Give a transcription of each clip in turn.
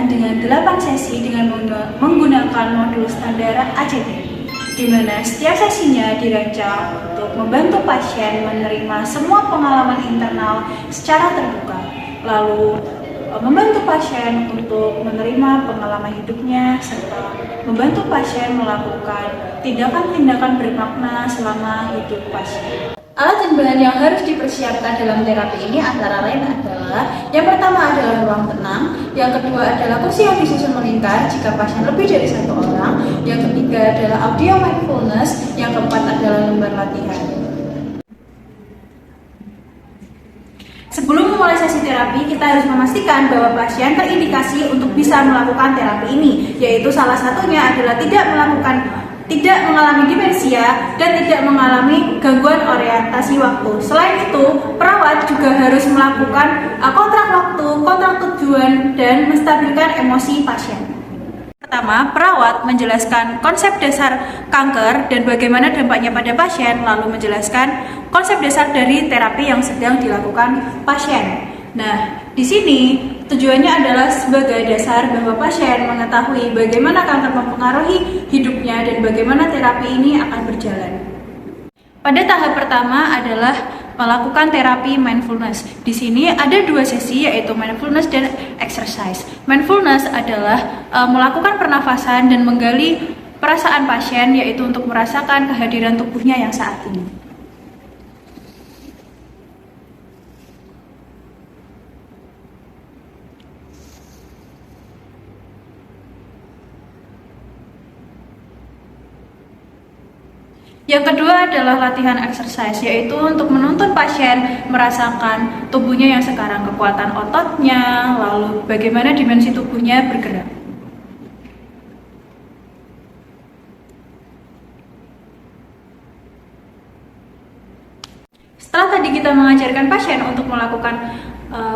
dengan 8 sesi dengan menggunakan modul standar ACT, di mana setiap sesinya dirancang untuk membantu pasien menerima semua pengalaman internal secara terbuka, lalu membantu pasien untuk menerima pengalaman hidupnya, serta membantu pasien melakukan tindakan-tindakan bermakna selama hidup pasien. Alat dan bahan yang harus dipersiapkan dalam terapi ini antara lain adalah, yang pertama adalah ruang tenang, yang kedua adalah kursi yang disusun melingkar jika pasien lebih dari 1 orang, yang ketiga adalah audio mindfulness, yang keempat adalah lembar latihan. Sebelum memulai sesi terapi, kita harus memastikan bahwa pasien terindikasi untuk bisa melakukan terapi ini, yaitu salah satunya adalah tidak mengalami demensia dan tidak mengalami gangguan orientasi waktu. Selain itu, perawat juga harus melakukan kontrak waktu, kontrak tujuan, dan menstabilkan emosi pasien. Pertama, perawat menjelaskan konsep dasar kanker dan bagaimana dampaknya pada pasien, lalu menjelaskan konsep dasar dari terapi yang sedang dilakukan pasien. Nah, di sini tujuannya adalah sebagai dasar bahwa pasien mengetahui bagaimana kanker mempengaruhi hidupnya dan bagaimana terapi ini akan berjalan. Pada tahap pertama adalah melakukan terapi mindfulness. Di sini ada 2 sesi, yaitu mindfulness dan exercise. Mindfulness adalah melakukan pernafasan dan menggali perasaan pasien, yaitu untuk merasakan kehadiran tubuhnya yang saat ini. Yang kedua adalah latihan exercise, yaitu untuk menuntun pasien merasakan tubuhnya yang sekarang, kekuatan ototnya, lalu bagaimana dimensi tubuhnya bergerak. Setelah tadi kita mengajarkan pasien untuk melakukan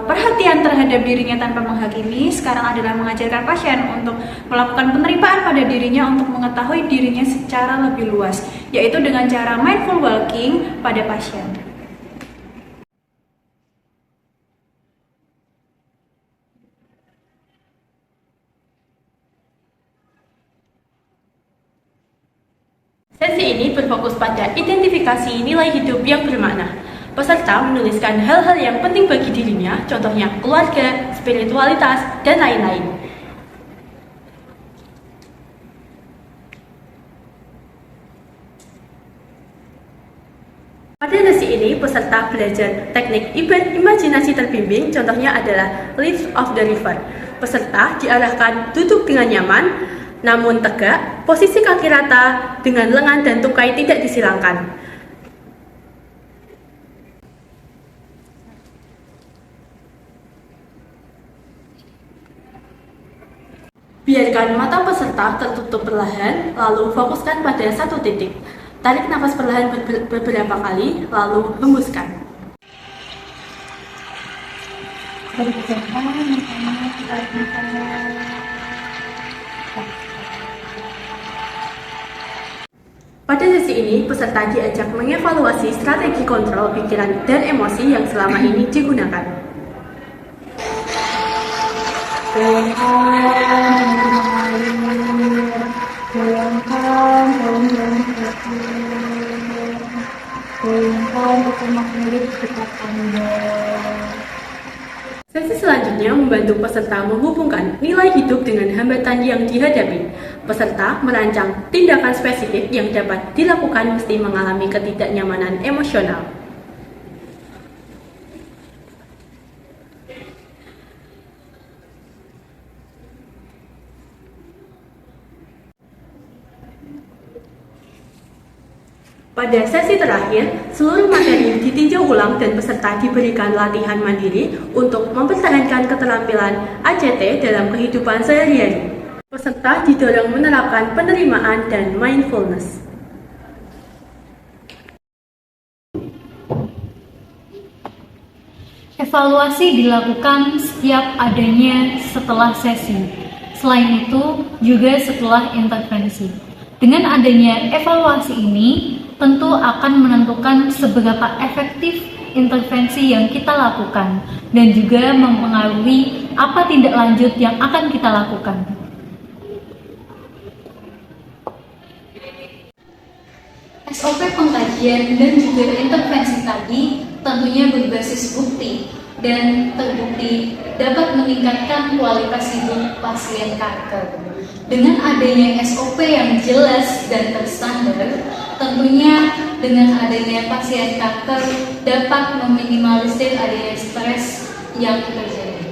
perhatian terhadap dirinya tanpa menghakimi, sekarang adalah mengajarkan pasien untuk melakukan penerimaan pada dirinya untuk mengetahui dirinya secara lebih luas, yaitu dengan cara mindful walking pada pasien. Sesi ini berfokus pada identifikasi nilai hidup yang bermakna. Peserta menuliskan hal-hal yang penting bagi dirinya, contohnya keluarga, spiritualitas, dan lain-lain. Pada sesi ini, peserta belajar teknik imajinasi terbimbing, contohnya adalah Lift of the River. Peserta diarahkan duduk dengan nyaman, namun tegak, posisi kaki rata, dengan lengan dan tungkai tidak disilangkan. Biarkan mata peserta tertutup perlahan, lalu fokuskan pada satu titik. Tarik nafas perlahan beberapa kali, lalu hembuskan. Pada sesi ini, peserta diajak mengevaluasi strategi kontrol pikiran dan emosi yang selama ini digunakan. Sesi selanjutnya membantu peserta menghubungkan nilai hidup dengan hambatan yang dihadapi. Peserta merancang tindakan spesifik yang dapat dilakukan meski mengalami ketidaknyamanan emosional. Pada sesi terakhir, seluruh materi ditinjau ulang dan peserta diberikan latihan mandiri untuk mempertahankan keterampilan ACT dalam kehidupan sehari-hari. Peserta didorong menerapkan penerimaan dan mindfulness. Evaluasi dilakukan setiap adanya setelah sesi. Selain itu, juga setelah intervensi. Dengan adanya evaluasi ini, tentu akan menentukan seberapa efektif intervensi yang kita lakukan dan juga mempengaruhi apa tindak lanjut yang akan kita lakukan. SOP pengkajian dan juga intervensi tadi tentunya berbasis bukti dan terbukti dapat meningkatkan kualitas hidup pasien kanker. Dengan adanya SOP yang jelas dan terstandar, tentunya dengan adanya pasien kanker dapat meminimalisir adanya stres yang terjadi.